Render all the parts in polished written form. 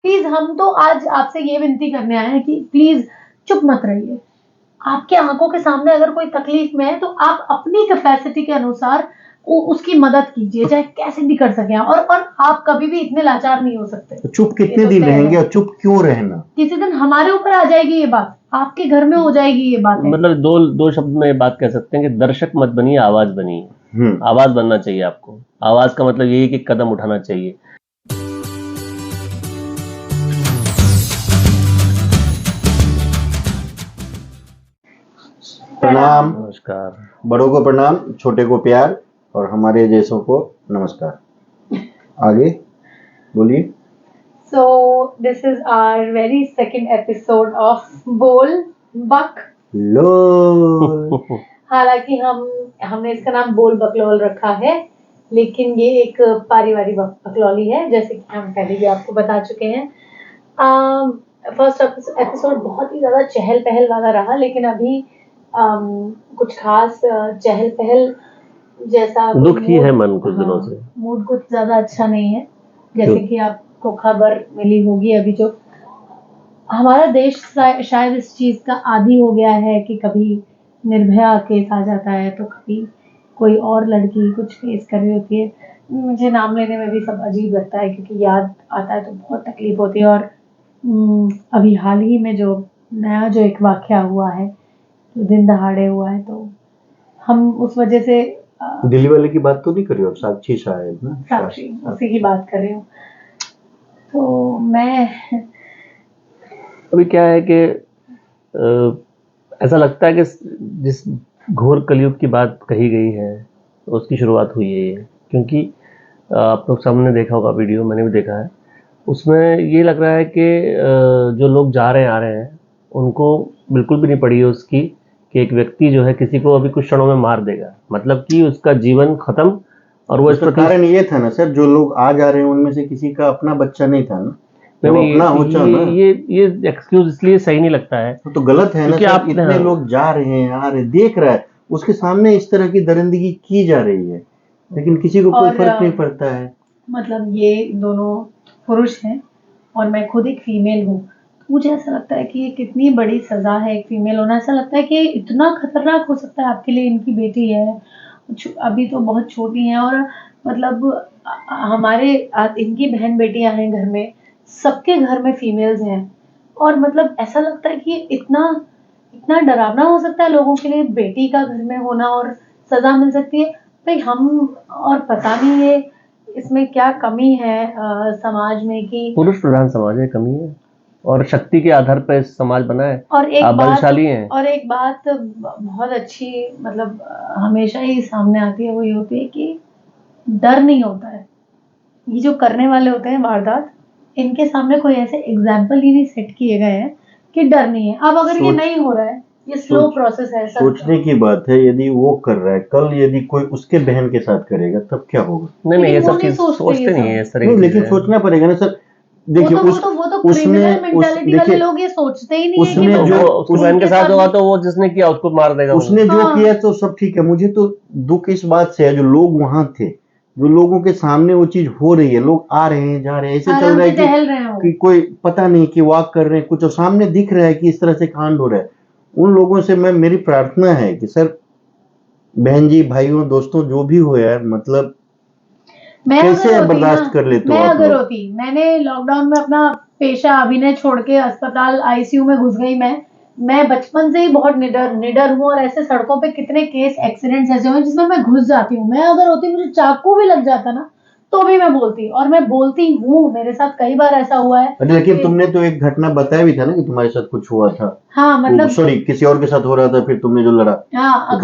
Please हम तो आज आपसे ये विनती करने आए हैं कि प्लीज चुप मत रहिए। आपके आंखों के सामने अगर कोई तकलीफ में है तो आप अपनी कैपेसिटी के अनुसार उसकी मदद कीजिए, चाहे कैसे भी कर सके। और आप कभी भी इतने लाचार नहीं हो सकते। तो चुप कितने दिन रहेंगे और चुप क्यों रहना? किसी दिन हमारे ऊपर आ जाएगी ये बात, आपके घर में हो जाएगी ये बात। मतलब दो शब्द में बात कह सकते हैं कि दर्शक मत बनिए, आवाज बनिए। आवाज बनना चाहिए आपको। आवाज का मतलब यही कि कदम उठाना चाहिए। प्रणाम। नमस्कार। बड़ों को प्रणाम, छोटे को प्यार और हमारे जैसों को नमस्कार। आगे बोलिए। So this is our very second episode of बोल बक लो। हालांकि हमने इसका नाम बोल बकलोल रखा है, लेकिन ये एक पारिवारिक बकलौली है, जैसे कि हम पहले भी आपको बता चुके हैं। फर्स्ट एपिसोड बहुत ही ज्यादा चहल पहल वाला रहा, लेकिन अभी कुछ खास चहल पहल जैसा दुखी है मन कुछ दिनों से। मूड कुछ ज्यादा अच्छा नहीं है, जैसे कि आपको खबर मिली होगी अभी जो हमारा देश शायद इस चीज का आदी हो गया है कि कभी निर्भया केस आ जाता है तो कभी कोई और लड़की कुछ फेस कर रही होती है। मुझे नाम लेने में भी सब अजीब लगता है, क्योंकि याद आता है तो बहुत तकलीफ होती है। और अभी हाल ही में जो नया जो एक वाकया हुआ है, जो दिन दहाड़े हुआ है, तो हम उस वजह से दिल्ली वाले की बात तो नहीं कर रही हो? साक्षी शायद ना? साक्षी, उसी की बात कर रही हूँ। तो मैं अभी क्या है कि ऐसा लगता है कि जिस घोर कलयुग की बात कही गई है उसकी शुरुआत हुई है ये। क्योंकि आप लोग सामने देखा होगा वीडियो, मैंने भी देखा है, उसमें ये लग रहा है कि जो लोग जा रहे हैं आ रहे हैं उनको बिल्कुल भी नहीं पड़ी है उसकी कि एक व्यक्ति जो है किसी को अभी कुछ क्षणों में मार देगा, मतलब कि उसका जीवन खत्म। और वो इसका कारण ये था ना सर, जो लोग आ जा रहे हैं उनमें से किसी का अपना बच्चा नहीं था ना। ये एक्सक्यूज इसलिए सही नहीं लगता है, तो गलत है ना सर। इतने लोग जा रहे हैं, आ रहे, देख रहा है, उसके सामने इस तरह की दरिंदगी की जा रही है, लेकिन किसी को कोई फर्क नहीं पड़ता है। मतलब ये दोनों पुरुष हैं और मैं खुद एक फीमेल हूँ। मुझे ऐसा लगता है कि ये कितनी बड़ी सजा है एक फीमेल होना। ऐसा लगता है कि इतना खतरनाक हो सकता है आपके लिए। इनकी बेटी है, अभी तो बहुत छोटी है, और मतलब हमारे इनकी बहन बेटियां हैं घर में, सबके घर में फीमेल्स हैं। और मतलब ऐसा लगता है कि इतना इतना डरावना हो सकता है लोगों के लिए बेटी का घर में होना, और सजा मिल सकती है। भाई हम, और पता नहीं है इसमें क्या कमी है समाज में कि पुरुष प्रधान समाज है, कमी है, और शक्ति के आधार पर समाज बना है। और एक बात बहुत अच्छी मतलब हमेशा ही सामने आती है, वो ये होती है कि डर नहीं होता है। ये जो करने वाले होते हैं वारदात, इनके सामने कोई ऐसे एग्जाम्पल ही नहीं सेट किए गए हैं कि डर नहीं है। अब अगर ये नहीं हो रहा है, ये स्लो प्रोसेस है। सोचने की बात है, यदि वो कर रहा है, कल यदि कोई उसके बहन के साथ करेगा तब क्या होगा? नहीं, ये सब चीज सोचते नहीं है सर। लेकिन सोचना पड़ेगा ना सर। देखिए उसने वाले लोग ये सोचते ही नहीं उसने है कि जो उसके बहन के साथ होगा तो वो जिसने किया उसको मार देगा। उसने जो किया तो सब ठीक है। मुझे तो दुख इस बात से है, जो लोग वहां थे, जो लोगों के सामने वो चीज हो रही है, लोग आ रहे हैं जा रहे हैं, ऐसे चल रहा है कि कोई पता नहीं कि वॉक कर रहे हैं कुछ, और सामने दिख रहा है कि इस तरह से कांड हो रहा है। उन लोगों से मेरी प्रार्थना है कि सर, बहन जी, भाइयों, दोस्तों, जो भी हो यार, मतलब कैसे बर्दाश्त कर लेते हो? मैं अगर होती, मैंने लॉकडाउन में अपना पेशा अभिनय छोड़ के अस्पताल आईसीयू में घुस गई। मैं बचपन से ही बहुत निडर हूँ, और ऐसे सड़कों पे कितने केस एक्सीडेंट्स ऐसे हुए जिसमें मैं घुस जाती हूँ। मैं अगर होती, मुझे चाकू भी लग जाता ना तो भी मैं बोलती, और मैं बोलती हूँ। मेरे साथ कई बार ऐसा हुआ है। लेकिन तुमने तो एक घटना बताया भी था ना कि तुम्हारे साथ कुछ हुआ था। हाँ, मतलब सॉरी, किसी और के साथ हो रहा था, फिर तुमने जो लड़ा। हाँ,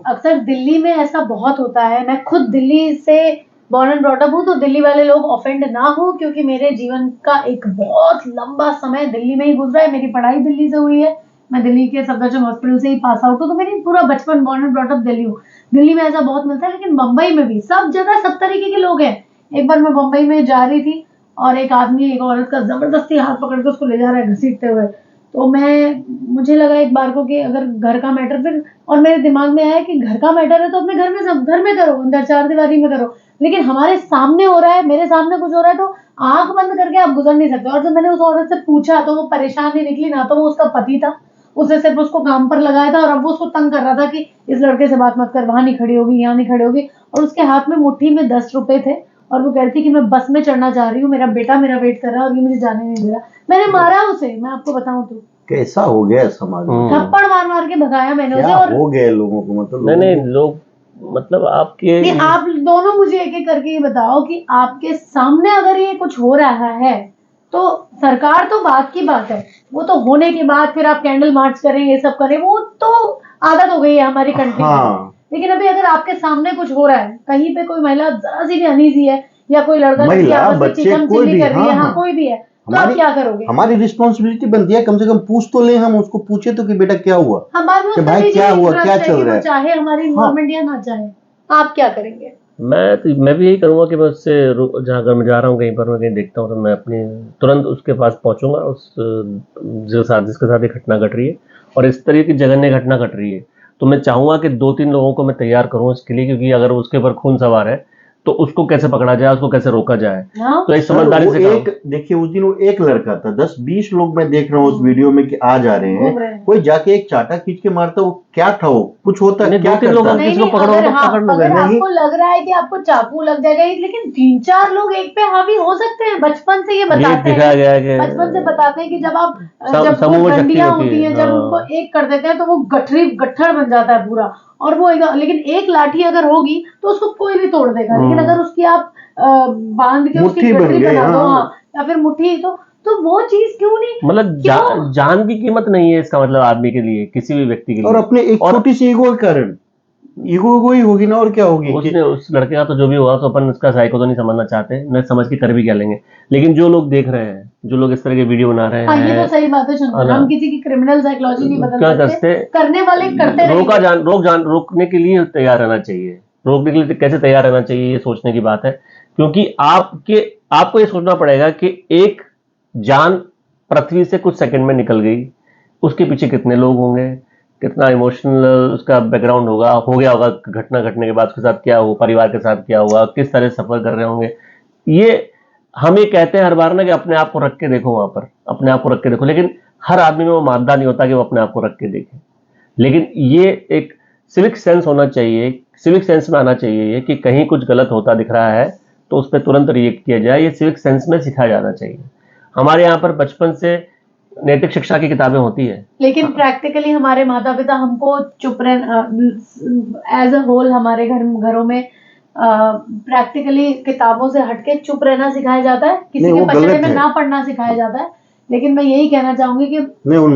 अक्सर दिल्ली में ऐसा बहुत होता है। मैं खुद दिल्ली से बॉर्न एंड ब्रॉट अप हूँ, तो दिल्ली वाले लोग ऑफेंड ना हो, क्योंकि मेरे जीवन का एक बहुत लंबा समय दिल्ली में ही गुजरा है। मेरी पढ़ाई दिल्ली से हुई है, मैं दिल्ली के सफदरजंग हॉस्पिटल से ही पास आउट हूँ, तो मेरी पूरा बचपन born and brought up Delhi हूँ। दिल्ली में ऐसा बहुत मिलता है, लेकिन मुंबई में भी सब जगह सब तरीके के लोग हैं। एक बार मैं मुंबई में जा रही थी और एक आदमी एक औरत का जबरदस्ती हाथ पकड़ के उसको ले जा रहा है घसीटते हुए। तो मुझे लगा एक बार को कि अगर घर का मैटर, फिर और मेरे दिमाग में आया कि घर का मैटर है तो अपने घर में करो, अंदर चार दीवारी में करो, लेकिन हमारे सामने हो रहा है, मेरे सामने कुछ हो रहा है तो आंख बंद करके आप गुजर नहीं सकते। और जब मैंने उस औरत से पूछा तो वो परेशान नहीं निकली, ना तो वो उसका पति था, उसने सिर्फ उसको काम पर लगाया था, और अब वो उसको तंग कर रहा था कि इस लड़के से बात मत कर, वहां नहीं खड़ी होगी, यहाँ नहीं खड़ी होगी। और उसके हाथ में मुट्ठी में 10 रुपए थे, और वो कहती कि मैं बस में चढ़ना चाह रही हूँ, मेरा बेटा मेरा वेट कर रहा है और ये मुझे जाने नहीं दे रहा। मैंने मारा उसे, मैं आपको बताऊं तो कैसा हो गया समाज में, थप्पड़ मार मार के भगाया मैंने उसे। क्या और हो गए लोगों को, मतलब नहीं लोग, मतलब आपके नहीं, आप दोनों मुझे एक एक करके ये बताओ कि आपके सामने अगर ये कुछ हो रहा है तो सरकार तो बात की बात है, वो तो होने के बाद फिर आप कैंडल मार्च करें, ये सब करें, वो तो आदत हो गई है हमारी कंट्री हाँ। की। लेकिन अभी अगर आपके सामने कुछ हो रहा है, कहीं पे कोई महिला जरा सी भी अनईजी है, या कोई लड़का महिला, बच्चे, कोई भी, कर रही है, हाँ, कोई भी है, तो आप क्या करोगे? हमारी रिस्पॉन्सिबिलिटी बनती है कम से कम पूछ तो ले, हम उसको पूछे तो कि बेटा क्या हुआ, कि भाई क्या हुआ, क्या चल रहा है, चाहे हमारी इन्वायरमेंट या ना चाहे, आप क्या करेंगे? मैं भी यही करूंगा कि मैं उससे जहाँ अगर मैं जा रहा हूँ कहीं पर, मैं कहीं देखता हूँ तो मैं अपनी तुरंत उसके पास पहुंचूंगा, उस जिसके साथ ये घटना घट रही है और इस तरह की जघन्य घटना घट रही है, तो मैं चाहूंगा कि 2-3 लोगों को मैं तैयार करूँ इसके लिए, क्योंकि अगर उसके ऊपर खून सवार है तो उसको कैसे पकड़ा जाए, उसको कैसे रोका जाए। तो एक समझदारी से देखिए उस दिन वो एक लड़का था, 10-20 लोग मैं देख रहा हूँ उस वीडियो में कि आ जा रहे हैं, कोई जाके एक चाटा खींच के मारता, वो क्या था, वो कुछ होता है क्या करता? अगर आपको लग रहा है कि आपको चाकू लग जाएगा, लेकिन 3-4 लोग एक पे हावी हो सकते हैं। बचपन से ये बताते हैं, बचपन से बताते हैं कि जब डंडियां होती हैं, जब उनको एक कर देते हैं तो वो गट्ठर बन जाता है पूरा, और वो लेकिन एक लाठी अगर होगी तो उसको कोई भी तोड़ देगा, लेकिन अगर उसकी आप बांध के उसकी गठरी बना दो, या फिर मुट्ठी, तो वो चीज क्यों नहीं, मतलब जान की कीमत नहीं है इसका मतलब आदमी के लिए, किसी भी व्यक्ति के लिए, और अपने एक छोटी सी ईगो के कारण, ईगो ही होगी ना, और क्या होगी। उसने उस लड़के का तो जो भी हुआ, तो अपन उसका साइको तो नहीं समझना चाहते, न समझ के कर भी क्या लेंगे, लेकिन जो लोग देख रहे हैं, जो लोग इस तरह के वीडियो बना रहे हैं, ये तो सही बात है, हम किसी की क्रिमिनल साइकोलॉजी नहीं बदल सकते, करने वाले करते रहेंगे। रोकने के लिए तैयार रहना चाहिए, रोकने के लिए कैसे तैयार रहना चाहिए, ये सोचने की बात है, क्योंकि आपको ये सोचना पड़ेगा कि एक जान पृथ्वी से कुछ सेकंड में निकल गई, उसके पीछे कितने लोग होंगे, कितना इमोशनल उसका बैकग्राउंड हो गया होगा, घटना घटने के बाद उसके साथ क्या हुआ, परिवार के साथ क्या हुआ, किस तरह सफर कर रहे होंगे। ये हम ये कहते हैं हर बार ना कि अपने आप को रख के देखो, वहां पर अपने आप को रख के देखो, लेकिन हर आदमी में वो मादा नहीं होता कि वो अपने आप को रख के देखे। लेकिन ये एक सिविक सेंस होना चाहिए, सिविक सेंस में आना चाहिए ये कि कहीं कुछ गलत होता दिख रहा है तो उस पर तुरंत रिएक्ट किया जाए, ये सिविक सेंस में सिखाया जाना चाहिए। हमारे यहाँ पर बचपन से नैतिक शिक्षा की किताबें होती है, लेकिन प्रैक्टिकली हमारे माता पिता हमको चुप रहना, एज अ होल हमारे घरों में प्रैक्टिकली किताबों से हटके चुप रहना सिखाया जाता है, किसी के पचड़े में ना पढ़ना सिखाया जाता है। लेकिन मैं यही कहना चाहूंगी कि नहीं, उन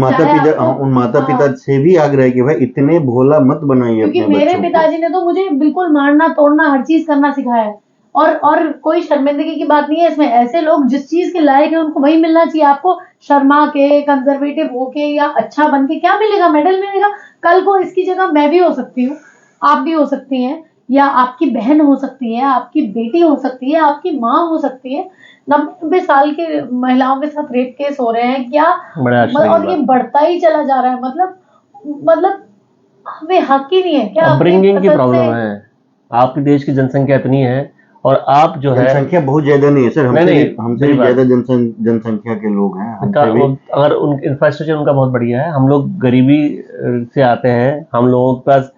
माता पिता से भी आग्रह है कि भाई इतने भोला मत बनाइए, क्योंकि मेरे पिताजी ने तो मुझे बिल्कुल मारना तोड़ना हर चीज करना सिखाया है, और कोई शर्मिंदगी की बात नहीं है इसमें। ऐसे लोग जिस चीज के लायक है उनको वही मिलना चाहिए। आपको शर्मा के, कंजर्वेटिव होके या अच्छा बन के क्या मिलेगा? मेडल मिलेगा। कल को इसकी जगह मैं भी हो सकती हूँ, आप भी हो सकती हैं, या आपकी बहन हो सकती है, आपकी बेटी हो सकती है, आपकी माँ हो सकती है। 90 साल के महिलाओं के साथ रेप केस हो रहे हैं क्या, और ये बढ़ता ही चला जा रहा है। मतलब हमें हक ही नहीं है क्या? अपब्रिंगिंग की प्रॉब्लम है। आपके देश की जनसंख्या इतनी है और आप जो है, जनसंख्या बहुत ज्यादा नहीं है सर, हमसे भी ज्यादा जनसंख्या के लोग हैं। अगर उन इंफ्रास्ट्रक्चर उनका बहुत बढ़िया है, हम लोग गरीबी से आते हैं, हम लोगों के पास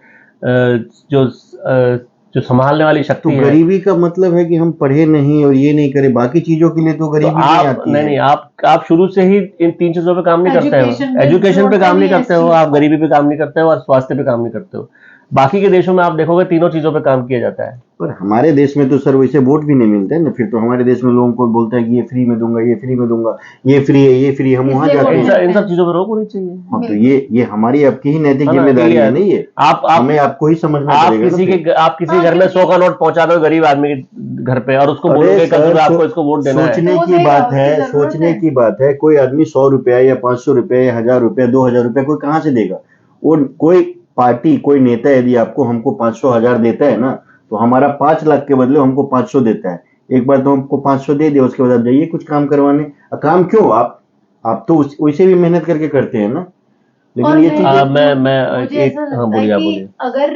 जो संभालने वाली शक्ति है। गरीबी का मतलब है कि हम पढ़े नहीं और ये नहीं करे, बाकी चीजों के लिए तो गरीबी नहीं आती है। नहीं, आप शुरू से ही इन 3 चीजों पे काम नहीं करते हो, एजुकेशन पे काम नहीं करते हो, आप गरीबी पे काम नहीं करते हो और स्वास्थ्य पे काम नहीं करते हो। बाकी के देशों में आप देखोगे तीनों चीजों पे काम किया जाता है, पर हमारे देश में तो सर वैसे वोट भी नहीं मिलते हैं ना। फिर तो हमारे देश में लोगों को बोलते हैं कि ये फ्री में दूंगा, ये फ्री में दूंगा, ये फ्री है, ये फ्री, हम वहां जाते हैं। इन सब चीजों पर रोक होनी चाहिए। हाँ, तो ये हमारी आपकी ही नैतिक जिम्मेदारी है नहीं है, हमें आपको ही समझना पड़ेगा। आप किसी घर में 100 का नोट पहुंचा दो गरीब आदमी के घर पे और उसको बोलोगे आपको इसको वोट देना है। सोचने की बात है। कोई आदमी 100 रुपया या 500 रुपया या 1000 रुपया 2000 रुपया कोई कहाँ से देगा? और कोई पार्टी, कोई नेता यदि हमको 500 1000 देता है ना, तो हमारा 5 लाख के बदले हमको 500 देता है। एक बार तो हमको 500 दे दिया, उसके बाद आप जाइए कुछ काम करवाने। काम क्यों? आप तो वैसे भी मेहनत करके करते हैं ना, लेकिन ये चीज मुझे ऐसा लगता है कि अगर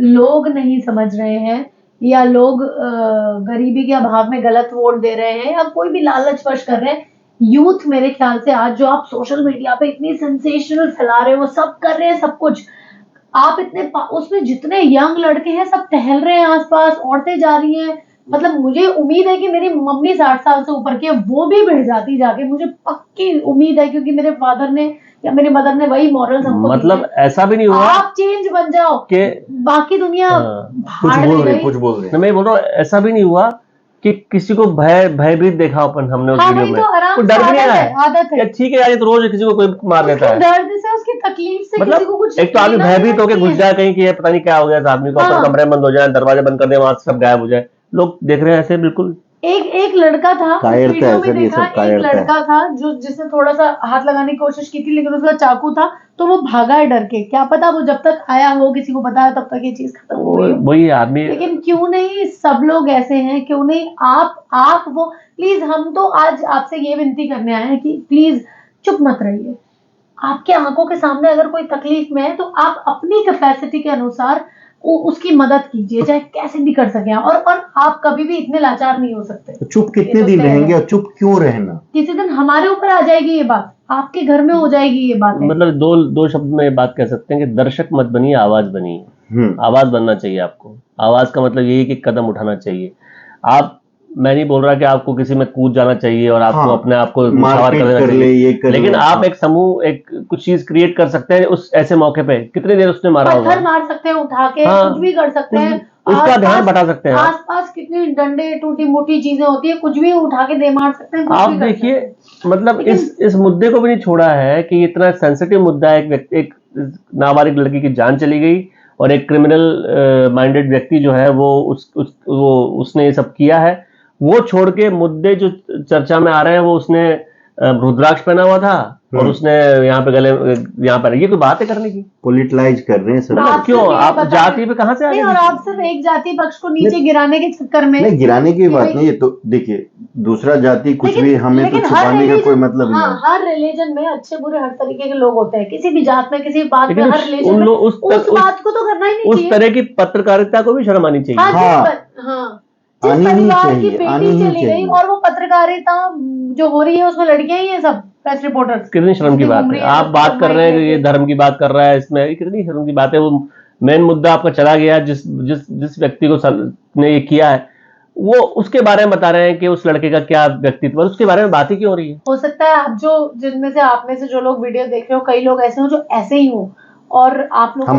लोग नहीं समझ रहे हैं या लोग गरीबी के अभाव में गलत वोट दे रहे हैं या कोई भी लालच वश कर रहे हैं, यूथ मेरे ख्याल से आज जो आप सोशल मीडिया पे इतनी सेंसेशनल फैला रहे हो, वो सब कर रहे हैं, सब कुछ आप इतने उसमें जितने यंग लड़के हैं सब टहल रहे हैं आसपास, औरतें जा रही हैं, मतलब मुझे उम्मीद है कि मेरी मम्मी 60 साल से ऊपर की है, वो भी भिड़ जाती जाके, मुझे पक्की उम्मीद है, क्योंकि मेरे फादर ने या मेरी मदर ने वही मॉरल्स हमको मतलब ऐसा भी नहीं हुआ आप चेंज बन जाओ कि बाकी दुनिया कुछ बोल रहे मैं बोल रहा हूँ ऐसा भी नहीं हुआ कि किसी को भयभीत देखा अपन हमने उस वीडियो में, तो डर भी नहीं है, आदत है, ठीक है यार ये तो रोज किसी को कोई मार देता है, दर्द से उसकी तकलीफ से मतलब किसी को कुछ एक तो आदमी भयभीत होकर घुस जाए कहीं कि पता नहीं क्या हो गया इस आदमी को, अपन कमरे बंद हो जाए, दरवाजे बंद कर दे, वहां से सब गायब हो जाए, लोग देख रहे हैं ऐसे बिल्कुल। एक लड़का था, कायरता है सर, ये सब कायरता है। एक लड़का था जो जिसने थोड़ा सा हाथ लगाने की कोशिश की थी, लेकिन उसका चाकू था तो वो भागा है डर के, क्या पता वो जब तक आया हो किसी को बताया तब तक ये चीज खत्म हो गई, वही आदमी। लेकिन क्यों नहीं सब लोग ऐसे हैं, क्यों नहीं आप वो प्लीज, हम तो आज आपसे ये विनती करने आए हैं कि प्लीज चुप मत रहिए, आपके आंखों के सामने अगर कोई तकलीफ में है तो आप अपनी कैपेसिटी के अनुसार उसकी मदद कीजिए, चाहे कैसे भी कर सके, और आप कभी भी इतने लाचार नहीं हो सकते। तो चुप कितने दिन रहेंगे और चुप क्यों रहना? किसी दिन हमारे ऊपर आ जाएगी ये बात, आपके घर में हो जाएगी ये बात। मतलब दो शब्द में ये बात कह सकते हैं कि दर्शक मत बनिए, आवाज बनिए। आवाज बनना चाहिए आपको। आवाज का मतलब यही कि कदम उठाना चाहिए। मैं नहीं बोल रहा कि आपको किसी में कूद जाना चाहिए और आपको अपने आप को निछावर कर देना चाहिए, लेकिन आप एक समूह, एक कुछ चीज क्रिएट कर सकते हैं उस ऐसे मौके पे। कितनी देर उसने मारा होगा, पत्थर मार सकते हैं उठा के, कुछ भी कर सकते हैं, उसका ध्यान बटा सकते हैं। आसपास कितनी डंडे टूटी मोटी चीजें होती है, कुछ भी उठा के दे मार सकते हैं। आप देखिए, मतलब इस मुद्दे को भी नहीं छोड़ा है कि इतना सेंसिटिव मुद्दा है। एक नाबालिग लड़की की जान चली गई और एक क्रिमिनल माइंडेड व्यक्ति जो है वो उसने ये सब किया है। वो छोड़ के मुद्दे जो चर्चा में आ रहे हैं, वो उसने रुद्राक्ष पहना हुआ था और उसने यहाँ पे गले यहाँ पर, ये कोई बात है करने की? पोलिटिलाइज कर रहे हैं सर। क्यों आप जाति पे कहाँ से आ गए? और आप सिर्फ एक जाति पक्ष को नीचे गिराने के चक्कर में। नहीं, गिराने की बात नहीं है। तो देखिए, दूसरा जाति कुछ भी हमें तो छुपाने का कोई मतलब नहीं। हर रिलीजन में अच्छे बुरे हर तरीके के लोग होते हैं, किसी भी जात में, किसी बात में, हर रिलीजन में उस बात को तो करना ही नहीं चाहिए। उस तरह की पत्रकारिता को भी शर्म आनी चाहिए। जिस परिवार की बेटी चली गई और वो पत्रकारिता जो हो रही है उसमें लड़कियां ही है सब प्रेस रिपोर्टर्स, कितनी शर्म की बात है। आप बात कर रहे हैं कि ये धर्म की बात कर रहा है, इसमें कितनी शर्म की बात है। वो मेन मुद्दा आपका चला गया, जिस व्यक्ति को ने ये किया है वो उसके बारे में बता रहे हैं कि उस लड़के का क्या व्यक्तित्व है, उसके बारे में बात ही क्यों हो रही है? हो सकता है आप जिनमें से आप में से जो लोग वीडियो देख रहे हो, कई लोग ऐसे हो जो ऐसे ही हो, और आप लोगों को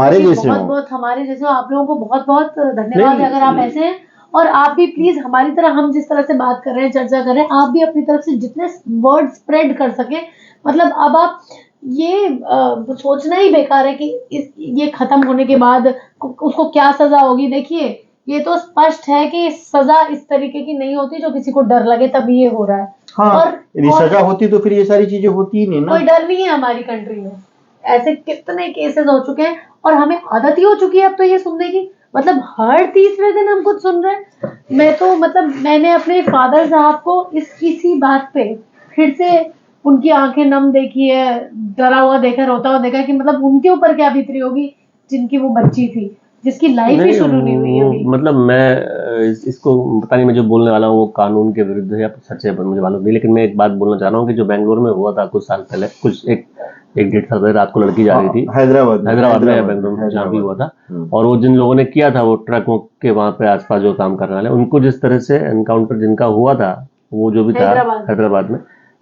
हमारे जैसे आप लोगों को बहुत बहुत धन्यवाद अगर आप ऐसे हैं। और आप भी प्लीज हमारी तरह, हम जिस तरह से बात कर रहे हैं, चर्चा कर रहे हैं, आप भी अपनी तरफ से जितने वर्ड स्प्रेड कर सके। मतलब अब आप ये सोचना ही बेकार है कि ये खत्म होने के बाद उसको क्या सजा होगी। देखिए, ये तो स्पष्ट है कि सजा इस तरीके की नहीं होती जो किसी को डर लगे तभी ये हो रहा है। और सजा होती तो फिर ये सारी चीजें होती ही नहीं ना। कोई डर नहीं है हमारी कंट्री में। ऐसे कितने केसेस हो चुके हैं और हमें आदत ही हो चुकी है अब तो ये सुनने की। मतलब हर तीसरे दिन हम कुछ सुन रहे हैं। मैंने अपने फादर साहब को इसी बात पे फिर से उनकी आंखें नम देखी है, डरा हुआ देखा, रोता हुआ देखा कि मतलब उनके ऊपर क्या बीतरी होगी जिनकी वो बच्ची थी, जिसकी लाइफ ही शुरू नहीं हुई अभी। मतलब मैं इसको पता नहीं, मैं जो बोलने वाला हूँ वो कानून के विरुद्ध है या सच है मुझे मालूम नहीं, लेकिन मैं एक बात बोलना चाह रहा हूँ कि जो बेंगलोर में हुआ था कुछ साल पहले, एक डेढ़ साल पहले, रात को लड़की जा रही थी हैदराबाद में या बेंगलोर में, जहाँ भी हुआ था। और वो जिन लोगों ने किया था, वो ट्रकों के वहां पे आसपास जो काम करने वाले, उनको जिस तरह से एनकाउंटर जिनका हुआ था, वो जो भी था हैदराबाद में,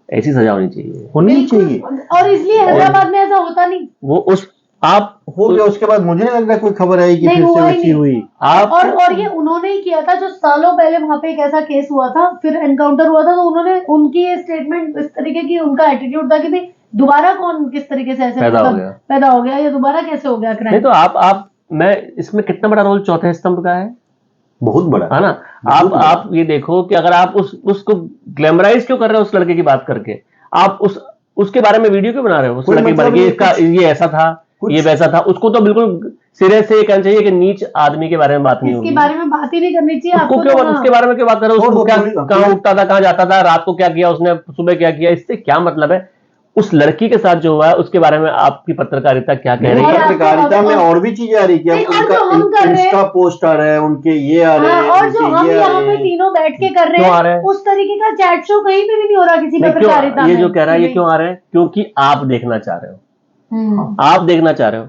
ऐसी सजा होनी चाहिए। और इसलिए हैदराबाद में ऐसा होता नहीं। वो उस आप हो गया, उसके बाद मुझे नहीं लग रहा कोई खबर आई कि फिर से वैसी हुई। और ये उन्होंने ही किया था जो सालों पहले वहां पे एक ऐसा केस हुआ था, फिर एनकाउंटर हुआ था, तो उन्होंने उनकी ये स्टेटमेंट इस तरीके की, उनका एटीट्यूड था कि भाई दोबारा कौन किस तरीके से ऐसे पैदा हो गया, या दोबारा कैसे हो गया क्राइम। नहीं तो मैं इसमें कितना बड़ा रोल चौथे स्तंभ का है, बहुत बड़ा है ना। आप ये देखो कि अगर आप उसको ग्लैमराइज क्यों कर रहे हो, उस लड़के की बात करके आप उसके बारे में वीडियो क्यों बना रहे हो, उस लड़के के बारे में, ये ऐसा था, ये वैसा था। उसको तो बिल्कुल सिरे से ये कहना चाहिए कि नीच आदमी के बारे में बात नहीं होगी, इसके बारे में बात ही नहीं करनी चाहिए उसको आपको। क्यों तो उसके बारे में क्यों बात करो, उसको क्या, कहाँ उठता था, कहाँ जाता था, रात को क्या किया उसने, सुबह क्या किया, इससे क्या मतलब है? उस लड़की के साथ जो हुआ है उसके बारे में आपकी पत्रकारिता क्या कह रही है? पत्रकारिता में और भी चीजें आ रही है, उनका इंस्टा पोस्ट आ रहा है, उनके ये आ रहे हैं, और जो हम यहाँ पे तीनों बैठ के कर रहे हैं उस तरीके का चैट शो कहीं पे भी नहीं हो रहा किसी पत्रकारिता में। ये जो कह रहा है ये क्यों आ रहा है? क्योंकि आप देखना चाह रहे हो, आप देखना चाह रहे हो।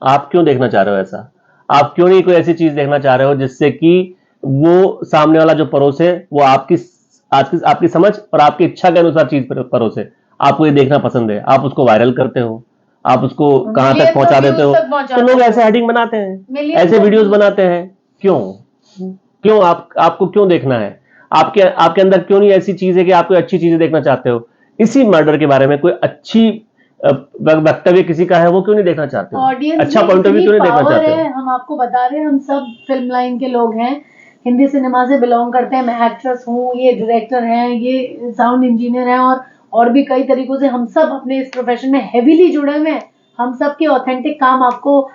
आप क्यों देखना चाह रहे हो ऐसा? आप क्यों नहीं कोई ऐसी चीज देखना चाह रहे हो जिससे कि वो सामने वाला जो परोसे वो आपकी समझ और आपकी इच्छा के अनुसार चीज परोसे? आपको ये देखना पसंद है, आप उसको वायरल करते हो, आप उसको कहां तक पहुंचा देते हो, तो लोग ऐसे हेडिंग बनाते हैं, ऐसे वीडियोस बनाते हैं। क्यों आपको क्यों देखना है? आपके अंदर क्यों नहीं ऐसी चीज है कि आप कोई अच्छी चीजें देखना चाहते हो? इसी मर्डर के बारे में कोई अच्छी वक्तव्य किसी का है वो क्यों नहीं देखना चाहते हो? अच्छा पॉइंट ऑफ व्यू क्यों नहीं देखना चाहते हो? हम आपको बता रहे हैं, हम सब फिल्म लाइन के लोग हैं, हिंदी सिनेमा से बिलोंग करते हैं। मैं एक्ट्रेस हूँ, ये डायरेक्टर हैं, ये साउंड इंजीनियर हैं, और भी कई तरीकों से हम सब अपने इस प्रोफेशन में हेवीली जुड़े हुए हैं। हम सब के ऑथेंटिक काम आपको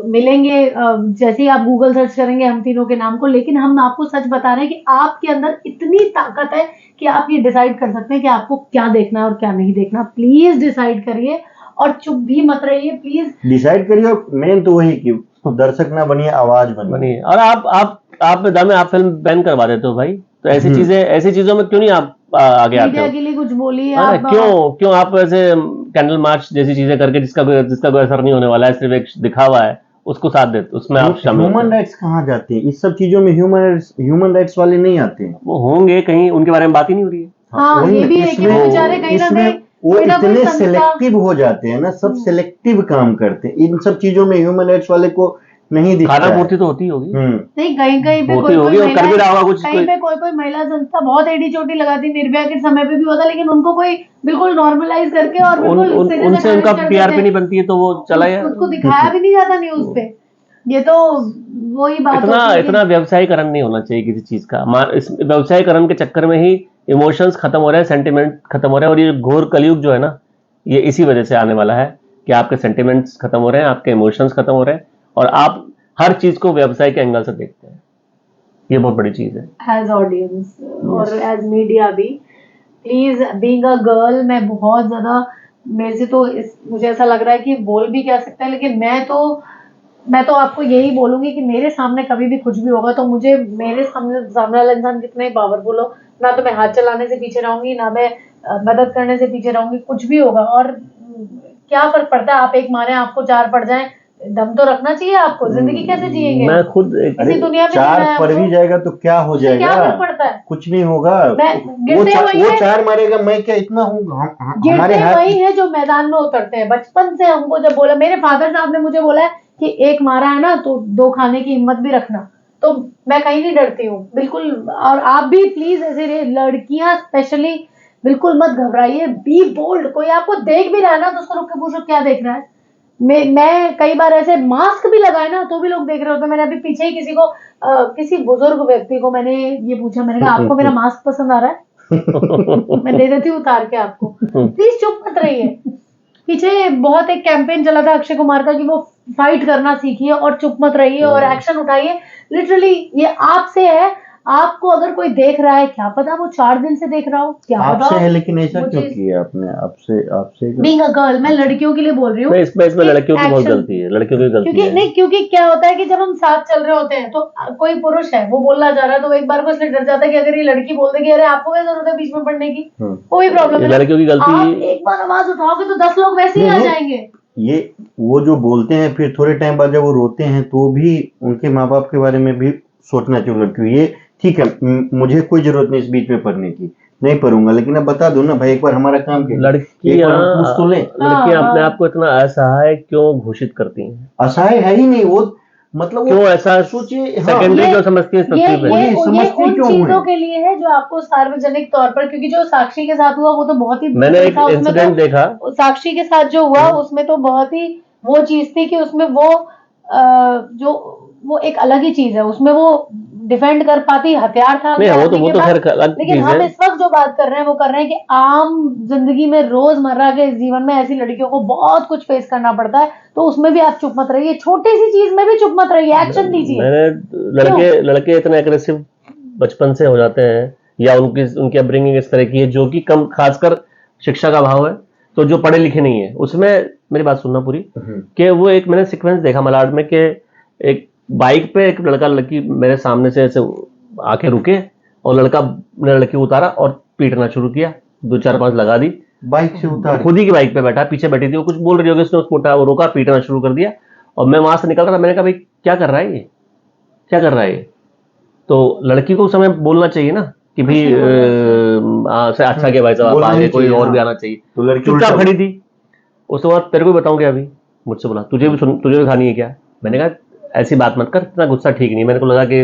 मिलेंगे जैसे ही आप गूगल सर्च करेंगे हम तीनों के नाम को। लेकिन हम आपको सच बता रहे हैं कि आपके अंदर इतनी ताकत है कि आप ये डिसाइड कर सकते हैं कि आपको क्या देखना है और क्या नहीं देखना। प्लीज डिसाइड करिए और चुप भी मत रहिए, प्लीज डिसाइड करिए। और मेन तो वही कि दर्शक ना बनिए, आवाज बनिए। और आप दामे आप फिल्म बैन करवा देते हो भाई, तो ऐसी चीजों में क्यों नहीं आप आगे आते हो? के लिए कुछ बोलिए आप। क्यों आप ऐसे कैंडल मार्च जैसी चीजें करके जिसका कोई असर नहीं होने वाला है, सिर्फ एक दिखावा है, उसको साथ देते, उसमें आप शामिल। ह्यूमन राइट्स कहाँ जाते हैं इस सब चीजों में? ह्यूमन राइट्स वाले नहीं आते हैं। वो होंगे कहीं, उनके बारे में बात ही नहीं हो रही है। हाँ, ये भी है कि वो बेचारे कहीं ना कहीं वो इतने सेलेक्टिव हो जाते हैं ना, सब सेलेक्टिव काम करते हैं इन सब चीजों में। ह्यूमन राइट्स वाले को नहीं दिखता खाना पूर्ति तो होती होगी, नहीं कहीं पे कोई महिला संस्था बहुत एडी चोटी लगाती, निर्भया के समय पे भी होता, लेकिन उनको कोई बिल्कुल नॉर्मलाइज करके और उनसे उनका पीआरपी नहीं बनती है तो वो चला गया, उसको दिखाया भी नहीं जाता न्यूज पे। ये तो वही बात इतना व्यवसायीकरण नहीं होना चाहिए किसी चीज का। इस व्यवसायीकरण के चक्कर में ही इमोशंस खत्म हो रहे हैं, सेंटिमेंट खत्म हो रहे हैं। और ये घोर कलयुग जो है ना, ये इसी वजह से आने वाला है कि आपके सेंटिमेंट्स खत्म हो रहे हैं, आपके इमोशंस खत्म हो रहे हैं और आप हर चीज को व्यवसाय के एंगल से देखते हैं। ये बहुत बड़ी चीज है एज ऑडियंस और एज मीडिया भी। प्लीज बीइंग अ गर्ल, मैं बहुत ज्यादा, मेरे से तो मुझे ऐसा लग रहा है कि बोल भी क्या सकता है, लेकिन मैं तो आपको यही बोलूंगी कि मेरे सामने कभी भी कुछ भी होगा तो मुझे मेरे सामने वाला इंसान कितना ही पावरफुल हो, ना तो मैं हाथ चलाने से पीछे रहूंगी, ना मैं मदद करने से पीछे रहूंगी। कुछ भी होगा और क्या फर्क पड़ता है, आप एक मारे आपको चार पड़ जाए, दम तो रखना चाहिए आपको। जिंदगी कैसे जिएंगे? मैं खुद इसी दुनिया में चार पड़ भी जाएगा तो क्या हो जाएगा? क्या फर्क पड़ता है? कुछ नहीं होगा। वो चार मारेगा, मैं क्या इतना हूँ? हमारे वही है जो मैदान में उतरते हैं। बचपन से हमको जब बोला, मेरे फादर साहब ने मुझे बोला है कि एक मारा है ना तो दो खाने की हिम्मत भी रखना, तो मैं कहीं नहीं डरती हूँ बिल्कुल। और आप भी प्लीज ऐसे लड़कियां स्पेशली बिल्कुल मत घबराइए, बी बोल्ड। कोई आपको देख भी रहा है ना तो उसको रुक के पूछो क्या देख रहा है। मैं कई बार ऐसे मास्क भी लगाए ना तो भी लोग देख रहे होते हैं। मैंने अभी पीछे ही किसी बुजुर्ग व्यक्ति को मैंने ये पूछा, मैंने कहा आपको मेरा मास्क पसंद आ रहा है? मैं दे देती हूँ उतार के आपको, प्लीज चुप मत रहिए। पीछे बहुत एक कैंपेन चला था अक्षय कुमार का कि वो फाइट करना सीखिए और चुप मत रहिए और एक्शन उठाइए। लिटरली ये आपसे है। आपको अगर कोई देख रहा है, क्या पता वो 4 दिन से देख रहा हो, क्या पता आपसे है, लेकिन ऐसा क्यों किया आपने? आपसे बीइंग अ गर्ल, मैं लड़कियों के लिए बोल रही हूँ। इसमें लड़कियों की बहुत गलती है, लड़कियों की गलती है। क्योंकि क्या होता है कि जब हम साथ चल रहे होते हैं तो कोई पुरुष है वो बोलना चाह रहा है तो एक बार को इसलिए डर जाता है कि अगर ये लड़की बोल देगी अरे आपको क्या जरूरत है बीच में पड़ने की, कोई प्रॉब्लम नहीं, लड़कियों की गलती। आप एक बार आवाज उठाओगे तो 10 लोग वैसे ही आ जाएंगे। ये वो जो बोलते हैं फिर थोड़े टाइम बाद जब वो रोते हैं तो भी उनके माँ बाप के बारे में भी सोचना चाहिए लड़कियों। ये ठीक है, मुझे कोई जरूरत नहीं इस बीच में पढ़ने की, नहीं पढ़ूंगा, लेकिन अब बता दो ना भाई, एक बार हमारा काम किया। लड़कियां अपने आप को इतना असहाय क्यों घोषित करती हैं? असहाय है ही नहीं वो, मतलब क्यों ऐसा सोचिए, सेकेंडरी क्यों समझती है? ये उन चीजों के लिए है जो आपको सार्वजनिक तौर पर, क्योंकि जो साक्षी के साथ हुआ वो तो बहुत ही, मैंने एक इंसिडेंट देखा साक्षी के साथ जो हुआ उसमें तो बहुत ही वो चीज थी कि उसमें वो जो वो एक अलग ही चीज है। उसमें वो डिफेंड कर पाती, हथियार था नहीं, वो तो खैर अलग लेकिन चीज हम है। इस वक्त जो बात कर रहे हैं वो कर रहे हैं कि आम जिंदगी में रोजमर्रा के जीवन में ऐसी लड़कियों को बहुत कुछ फेस करना पड़ता है, तो उसमें भी आप चुप मत रहिए, छोटी सी चीज में भी चुप मत रहिए, एक्शन दीजिए। मैंने लड़के इतने एग्रेसिव बचपन से हो जाते हैं, या उनकी अपब्रिंगिंग इस तरह की है, जो कि कम, खासकर शिक्षा का अभाव है, तो जो पढ़े लिखे नहीं है, उसमें मेरी बात सुनना पूरी, कि वो एक मैंने सीक्वेंस देखा मलाड में, कि एक बाइक पे एक लड़का लड़की मेरे सामने से ऐसे आके रुके, और लड़का ने लड़की उतारा और पीटना शुरू किया, 2-4-5 लगा दी, बाइक से उतार, खुद ही की बाइक पे बैठा, पीछे बैठी थी, वो कुछ बोल रही होगी, उसने उसको उठाया, वो रोका, पीटना शुरू कर दिया। और मैं वहां से निकल रहा था, मैंने कहा भाई क्या कर रहा है ये, क्या कर रहा है ये? तो लड़की को उस समय बोलना चाहिए ना कि भाई अच्छा किया भाई साहब, आगे कोई और भी आना चाहिए। तो लड़की चुपचाप खड़ी थी। उसके बाद तेरे को बताऊं क्या, अभी मुझसे बोला तुझे भी खानी है क्या? मैंने कहा ऐसी बात मत कर, इतना गुस्सा ठीक नहीं है। मेरे को लगा कि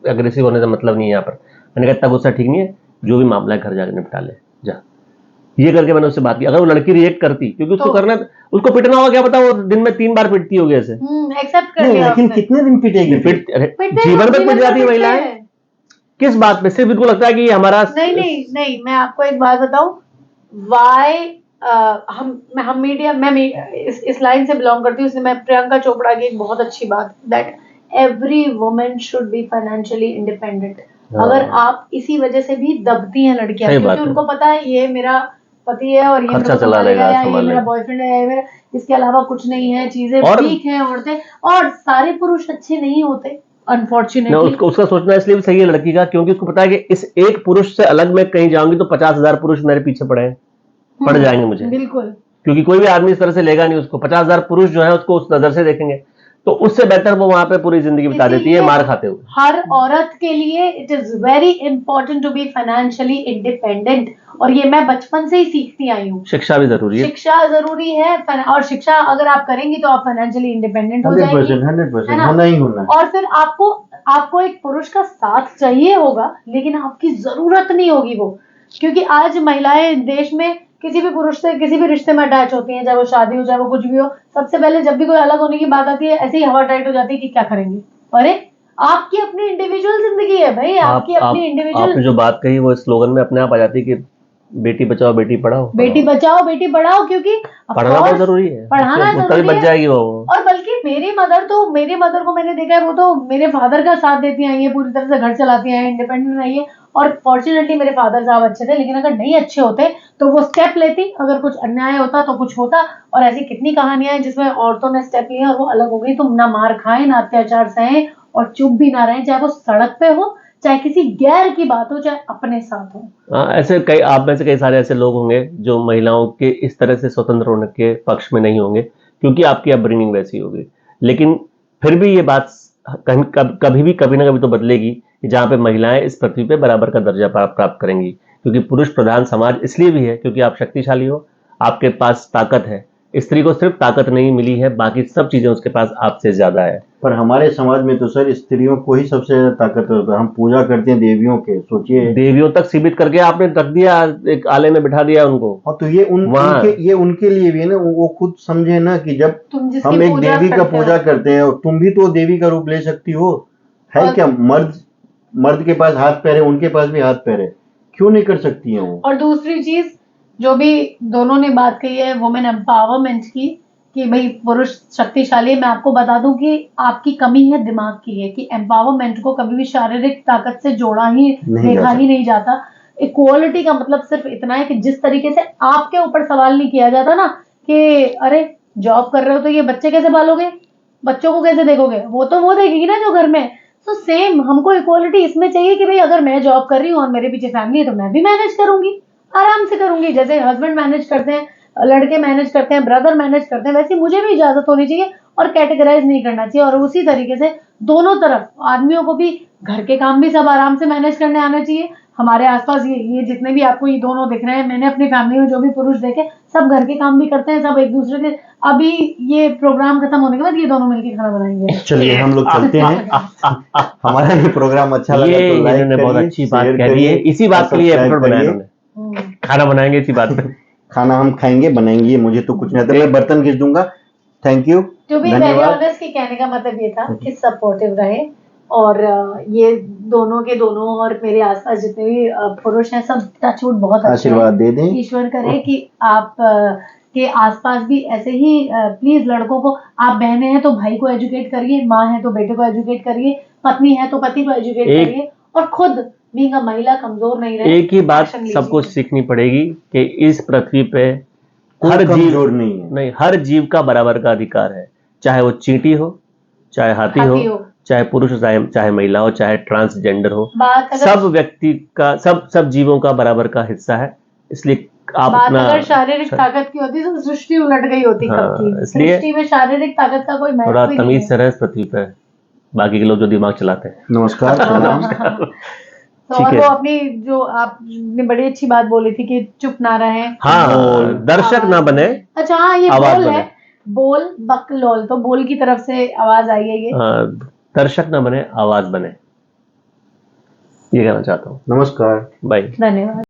अग्रेसिव होने से मतलब नहीं है यहाँ पर। मैंने कहा इतना गुस्सा ठीक नहीं है, जो भी मामला है घर जाकर निपटा ले जा। ये करके मैंने उससे बात की। अगर वो लड़की रिएक्ट करती, क्योंकि उसको करना, उसको पिटना होगा, क्या पता वो दिन में 3 बार पिटती होगी ऐसे। एक्सेप्ट कर लिया, लेकिन कितने दिन पिटेगी? जीवन में पिट जाती है महिलाएं। किस बात पे? सिर्फ इनको लगता है कि हमारा नहीं, मैं आपको एक बात बताऊं, वाई हम मीडिया, मैं इस लाइन से बिलोंग करती हूँ, इसलिए मैं प्रियंका चोपड़ा की एक बहुत अच्छी बात, that every woman should be financially independent. अगर आप इसी वजह से भी दबती हैं लड़कियां, क्योंकि उनको पता है ये मेरा पति है और ये खर्चा चला लेगा, ये मेरा बॉयफ्रेंड है, ये मेरा, इसके अलावा कुछ नहीं है, चीजें वीक हैं औरतें, और सारे पुरुष अच्छे नहीं होते अनफॉर्चुनेटली। उसका सोचना इसलिए भी सही है लड़की का, क्योंकि उसको पता है कि इस एक पुरुष से अलग मैं कहीं जाऊंगी तो 50,000 पुरुष मेरे पीछे पड़ जाएंगे मुझे। बिल्कुल, क्योंकि कोई भी आदमी इस तरह से लेगा नहीं उसको। 50,000 पुरुष जो है उसको उस नजर से देखेंगे, तो उससे बेहतर वो वहां पे पूरी जिंदगी बिता देती है मार खाते हुए। हर औरत के लिए it is very important to be financially independent, और ये मैं बचपन से ही सीखती आई हूँ। शिक्षा भी जरूरी है, शिक्षा जरूरी है, और शिक्षा अगर आप करेंगी तो आप फाइनेंशियली इंडिपेंडेंट हो जाएंगी, 100% होना ही होना। और फिर आपको एक पुरुष का साथ चाहिए होगा, लेकिन आपकी जरूरत नहीं होगी वो, क्योंकि आज महिलाएं देश में किसी भी पुरुष से किसी भी रिश्ते में अटैच होती हैं, चाहे वो शादी हो चाहे वो कुछ भी हो, सबसे पहले जब भी कोई अलग होने की बात आती है ऐसे ही हवा टाइट हो जाती है कि क्या करेंगे। अरे आपकी अपनी इंडिविजुअल जिंदगी है भाई, आपकी अपनी इंडिविजुअल। आपने जो बात कही वो स्लोगन में अपने आप आ जाती है कि बेटी बचाओ बेटी पढ़ाओ, बेटी बचाओ बेटी पढ़ाओ, क्योंकि पढ़ाना बहुत जरूरी है, पढ़ाना जरूरी बच जाएगी वो। और बल्कि मेरी मदर को मैंने देखा है, वो तो मेरे फादर का साथ देती आई है, पूरी तरह से घर चलाती हैं, इंडिपेंडेंट रही है। और फॉर्चुनेटली मेरे फादर साहब अच्छे थे, लेकिन अगर नहीं अच्छे होते तो वो स्टेप लेती, अगर कुछ अन्याय होता तो कुछ होता। और ऐसी कितनी कहानियां हैं जिसमें औरतों ने स्टेप लिया और वो अलग हो गई, तो ना मार खाएं ना अत्याचार सहें और चुप भी ना रहें, चाहे वो सड़क पे हो, चाहे किसी गैर की बात हो, चाहे अपने साथ हो। ऐसे आप में से कई सारे ऐसे लोग होंगे जो महिलाओं के इस तरह से स्वतंत्र होने के पक्ष में नहीं होंगे, क्योंकि आपकी अपब्रिंगिंग वैसी होगी। लेकिन फिर भी ये बात कभी भी कभी ना कभी तो बदलेगी, जहां पे महिलाएं इस पृथ्वी पे बराबर का दर्जा प्राप्त करेंगी। क्योंकि पुरुष प्रधान समाज इसलिए भी है क्योंकि आप शक्तिशाली हो, आपके पास ताकत है। स्त्री को सिर्फ ताकत नहीं मिली है, बाकी सब चीजें उसके पास आपसे ज्यादा है। पर हमारे समाज में तो सर स्त्रियों को ही सबसे ज्यादा ताकत होता है। हम पूजा करते हैं देवियों के, सोचिए देवियों तक सीमित करके आपने रख दिया, एक आले में बिठा दिया उनको। और तो ये उनके लिए भी है ना, वो खुद समझे ना कि जब हम एक देवी का पूजा करते हैं, और तुम भी तो देवी का रूप ले सकती हो, है क्या? मर्द के पास हाथ पैर है, उनके पास भी हाथ पैर है, क्यों नहीं कर सकती है वो? और दूसरी चीज जो भी दोनों ने बात कही है वुमेन एम्पावरमेंट की, कि भाई पुरुष शक्तिशाली है, मैं आपको बता दूं कि आपकी कमी है दिमाग की है, कि एम्पावरमेंट को कभी भी शारीरिक ताकत से जोड़ा ही देखा ही नहीं जाता। इक्वालिटी का मतलब सिर्फ इतना है कि जिस तरीके से आपके ऊपर सवाल नहीं किया जाता ना कि अरे जॉब कर रहे हो तो ये बच्चे कैसे पालोगे, बच्चों को कैसे देखोगे, वो तो वो देखेगी ना जो घर में। तो सेम हमको इक्वालिटी इसमें चाहिए कि भाई अगर मैं जॉब कर रही हूँ और मेरे पीछे फैमिली है तो मैं भी मैनेज करूंगी, आराम से करूंगी, जैसे हस्बैंड मैनेज करते हैं, लड़के मैनेज करते हैं, ब्रदर मैनेज करते हैं, वैसे मुझे भी इजाजत होनी चाहिए और कैटेगराइज नहीं करना चाहिए। और उसी तरीके से दोनों तरफ आदमियों को भी घर के काम भी सब आराम से मैनेज करने आना चाहिए। हमारे आसपास ये जितने भी आपको ये दोनों दिख रहे हैं, मैंने अपनी फैमिली में जो भी पुरुष देखे सब घर के काम भी करते हैं, सब एक दूसरे के। अभी ये प्रोग्राम खत्म होने के बाद ये दोनों मिलकर खाना बनाएंगे। चलिए हम लोग चलते हैं। हमारा ये प्रोग्राम अच्छा लगा तो लाइक करिए, बहुत अच्छी बात कह रही है, इसी बात के लिए एपिसोड बनाया उन्होंने। खाना बनाएंगे इसी बात पे। खाना हम खाएंगे, बनाएंगे, मुझे तो कुछ नहीं आता, मैं बर्तन घिस दूंगा। Thank you, to be very honest, की कहने का मतलब ये था कि सपोर्टिव रहे, और ये दोनों के दोनों और मेरे आसपास जितने भी पुरुष हैं सब टचवुड बहुत अच्छे आशीर्वाद दे दें। ईश्वर करे कि आप के आसपास भी ऐसे ही प्लीज लड़कों को, आप बहनें हैं तो भाई को एजुकेट करिए, माँ है तो बेटे को एजुकेट करिए, पत्नी है तो पति को एजुकेट करिए, और खुद बीइंग अ महिला कमजोर नहीं रहे। एक ही बात सबको सीखनी पड़ेगी कि इस पृथ्वी पे हर जीव नहीं, हर जीव का बराबर का अधिकार है, चाहे वो चींटी हो, चाहे हाथी हो, चाहे पुरुष हो, चाहे महिला हो, चाहे ट्रांसजेंडर हो, सब व्यक्ति का, सब जीवों का बराबर का हिस्सा है। इसलिए आप अपना, अगर शारीरिक ताकत की होती तो सृष्टि उलट गई होती कब की। इसलिए सृष्टि में शारीरिक ताकत का कोई महत्व थोड़ा नहीं तमीज है। से रहे इस पृथ्वी पे, बाकी के लोग जो दिमाग चलाते हैं। नमस्कार। तो और वो अपनी जो आपने बड़ी अच्छी बात बोली थी कि चुप ना रहे, हाँ, दर्शक ना बने। अच्छा हाँ, ये बोल है, बोल बकलोल, तो बोल की तरफ से आवाज आई है ये। दर्शक ना बने, आवाज बने, ये कहना चाहता हूँ। नमस्कार, बाय, धन्यवाद।